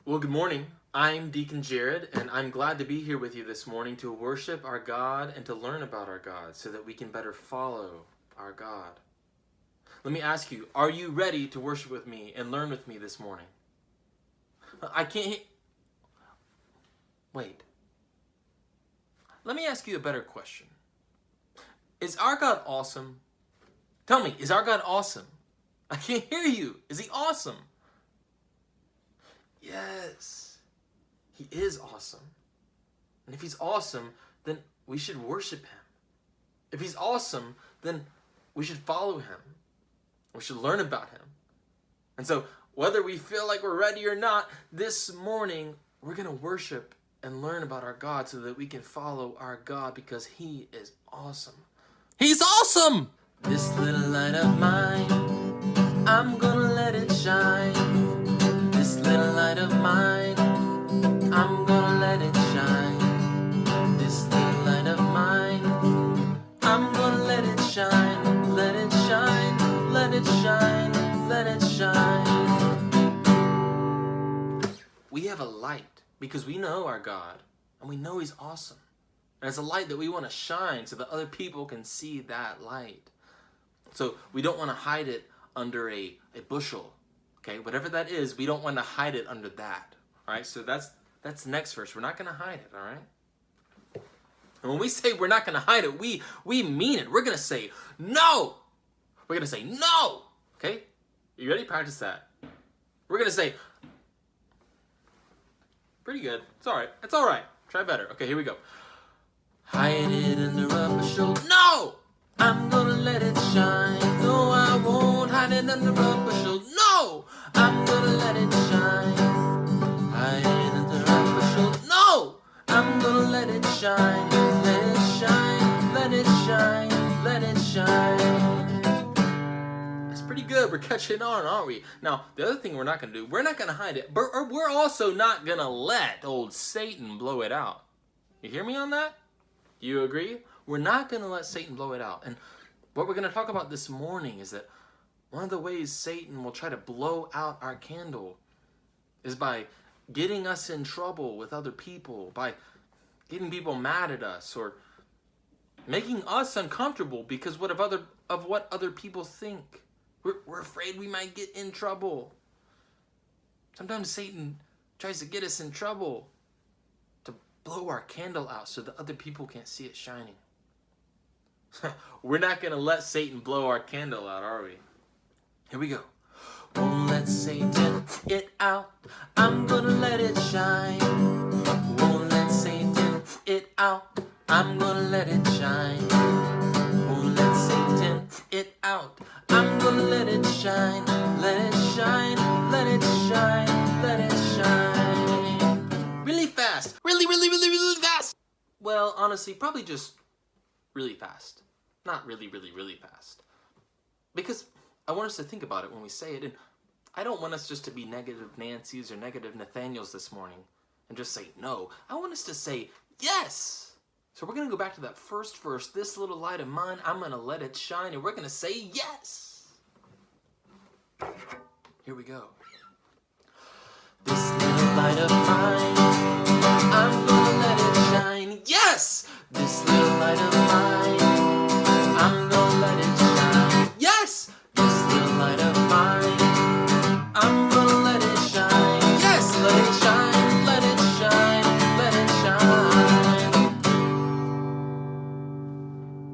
Well, good morning. I'm Deacon Jared, and I'm glad to be here with you this morning to worship our God and to learn about our God so that we can better follow our God. Let me ask you, are you ready to worship with me and learn with me this morning? I can't. Wait. Let me ask you a better question. Is our God awesome? Tell me, is our God awesome? I can't hear you. Is he awesome? Yes, he is awesome. And if he's awesome, then we should worship him. If he's awesome, then we should follow him. We should learn about him. And so, whether we feel like we're ready or not, this morning we're going to worship and learn about our God so that we can follow our God because he is awesome. He's awesome! This little light of mine, I'm gonna let it shine. This little light of mine, I'm gonna let it shine. This little light of mine, I'm gonna let it shine. Let it shine, let it shine, let it shine. We have a light because we know our God and we know he's awesome. And it's a light that we want to shine so that other people can see that light. So we don't want to hide it under a bushel. Okay, whatever that is, we don't want to hide it under that. All right, so that's the next verse. We're not going to hide it, all right? And when we say we're not going to hide it, we mean it. We're going to say no. We're going to say no. Okay? You ready? Practice that. We're going to say pretty good. It's all right. It's all right. Try better. Okay, here we go. Hide it under a bushel. No! I'm gonna let it shine. No, I won't hide it under a bushel. No! I'm gonna let it shine. Hide it under a bushel. No! I'm gonna let it shine. Let it shine. Let it shine. Let it shine. That's pretty good. We're catching on, aren't we? Now, the other thing we're not gonna do, we're not gonna hide it, but we're also not gonna let old Satan blow it out. You hear me on that? You agree? We're not going to let Satan blow it out. And what we're going to talk about this morning is that one of the ways Satan will try to blow out our candle is by getting us in trouble with other people, by getting people mad at us, or making us uncomfortable because of what other people think. We're afraid we might get in trouble. Sometimes Satan tries to get us in trouble to blow our candle out so that other people can't see it shining. We're not going to let Satan blow our candle out, are we? Here we go. Won't let Satan it out. I'm going to let it shine. Won't let Satan it out. I'm going to let it shine. Won't let Satan it out. I'm going to let it shine. Let it shine. Let it shine. Let it shine. Really fast. Really, really, really, really fast. Well, honestly, probably just really fast. Not really, really, really fast. Because I want us to think about it when we say it, and I don't want us just to be negative Nancy's or negative Nathaniels this morning and just say no. I want us to say yes. So we're going to go back to that first verse, this little light of mine, I'm going to let it shine, and we're going to say yes. Here we go. This little light of mine, I'm going to let it shine. Yes! This little light of mine, I'm gonna let it shine. Yes! This little light of mine, I'm gonna let it shine. Yes! Let it shine, let it shine, let it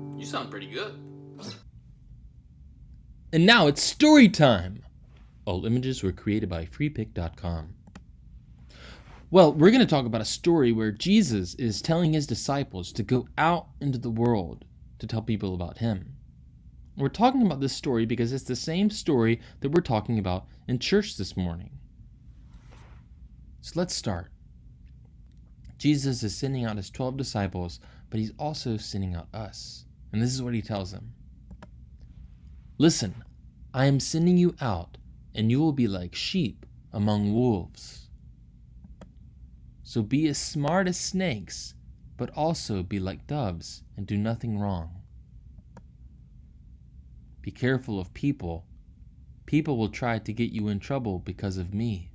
shine. You sound pretty good. And now it's story time. All images were created by freepick.com. Well, we're going to talk about a story where Jesus is telling his disciples to go out into the world to tell people about him. We're talking about this story because it's the same story that we're talking about in church this morning. So let's start. Jesus is sending out his 12 disciples, but he's also sending out us. And this is what he tells them. Listen, I am sending you out, and you will be like sheep among wolves. So be as smart as snakes, but also be like doves and do nothing wrong. Be careful of people. People will try to get you in trouble because of me.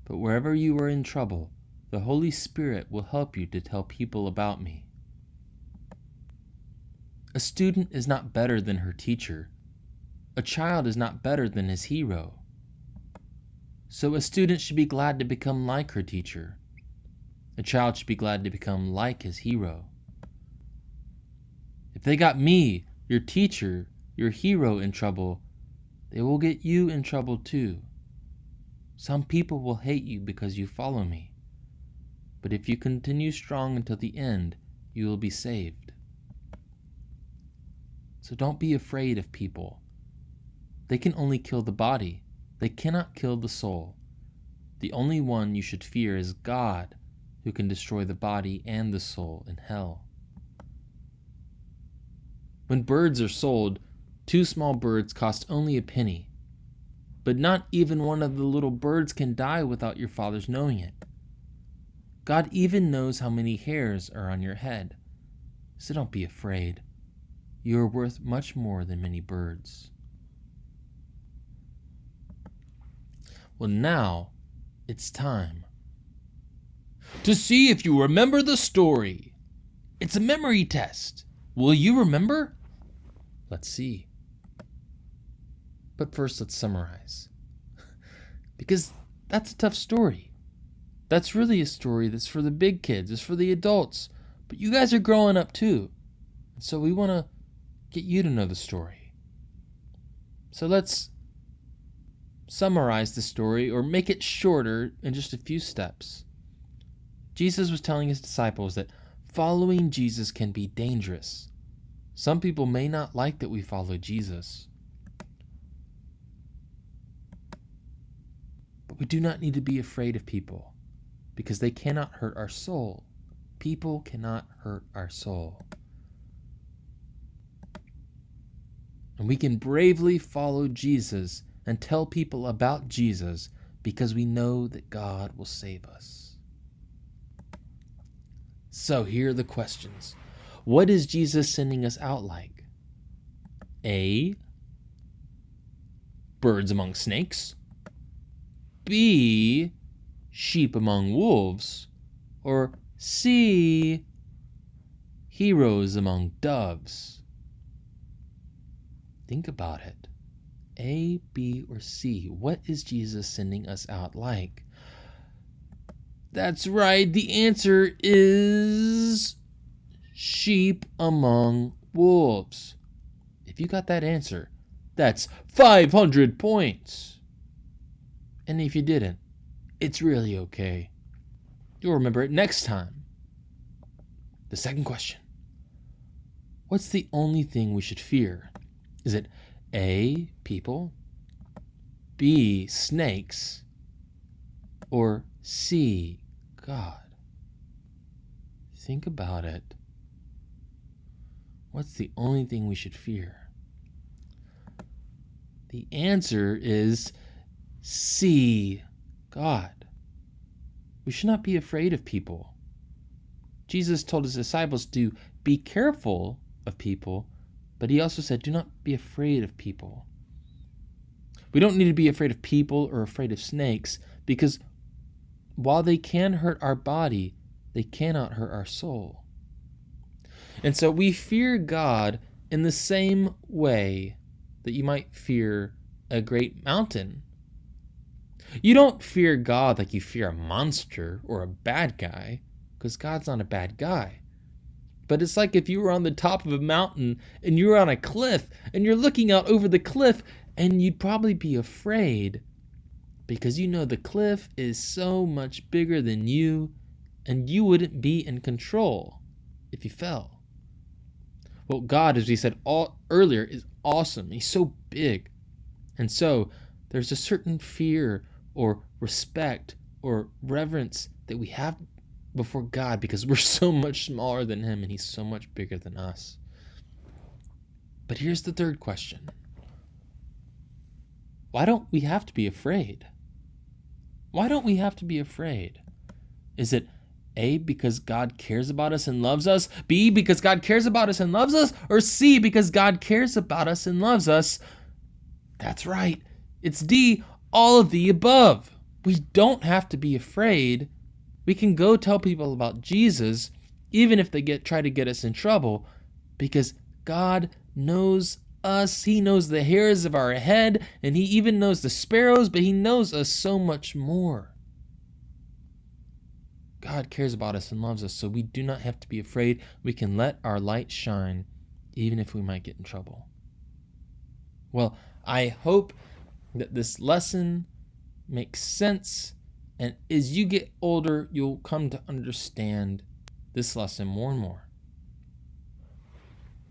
But wherever you are in trouble, the Holy Spirit will help you to tell people about me. A student is not better than her teacher. A child is not better than his hero. So a student should be glad to become like her teacher. A child should be glad to become like his hero. If they got me, your teacher, your hero in trouble, they will get you in trouble too. Some people will hate you because you follow me. But if you continue strong until the end, you will be saved. So don't be afraid of people. They can only kill the body. They cannot kill the soul. The only one you should fear is God, who can destroy the body and the soul in hell. When birds are sold, 2 small birds cost only a penny. But not even one of the little birds can die without your Father's knowing it. God even knows how many hairs are on your head. So don't be afraid. You are worth much more than many birds. Well, now it's time to see if you remember the story. It's a memory test. Will you remember? Let's see. But first, let's summarize. Because that's a tough story. That's really a story that's for the big kids. It's for the adults. But you guys are growing up too. So we want to get you to know the story. So let's summarize the story or make it shorter in just a few steps. Jesus was telling his disciples that following Jesus can be dangerous. Some people may not like that we follow Jesus. But we do not need to be afraid of people because they cannot hurt our soul. People cannot hurt our soul. And we can bravely follow Jesus and tell people about Jesus because we know that God will save us. So here are the questions. What is Jesus sending us out like? A, birds among snakes. B, sheep among wolves. Or C, heroes among doves. Think about it. A, B, or C. What is Jesus sending us out like? That's right. The answer is sheep among wolves. If you got that answer, that's 500 points. And if you didn't, it's really okay. You'll remember it next time. The second question. What's the only thing we should fear? Is it A, people, B, snakes, or C, God? Think about it. What's the only thing we should fear? The answer is C, God. We should not be afraid of people. Jesus told his disciples to be careful of people, but he also said, do not be afraid of people. We don't need to be afraid of people or afraid of snakes because while they can hurt our body, they cannot hurt our soul. And so we fear God in the same way that you might fear a great mountain. You don't fear God like you fear a monster or a bad guy, because God's not a bad guy. But it's like if you were on the top of a mountain and you were on a cliff and you're looking out over the cliff and you'd probably be afraid because you know the cliff is so much bigger than you and you wouldn't be in control if you fell. Well, God, as we said earlier, is awesome. He's so big. And so there's a certain fear or respect or reverence that we have before God because we're so much smaller than him and he's so much bigger than us. But here's the third question. Why don't we have to be afraid? Why don't we have to be afraid? Is it A, because God cares about us and loves us? B, because God cares about us and loves us? Or C, because God cares about us and loves us? That's right. It's D, all of the above. we don't have to be afraid. We can go tell people about Jesus, even if they try to get us in trouble, because God knows us. He knows the hairs of our head, and he even knows the sparrows, but he knows us so much more. God cares about us and loves us, so we do not have to be afraid. We can let our light shine, even if we might get in trouble. Well, I hope that this lesson makes sense, and as you get older, you'll come to understand this lesson more and more.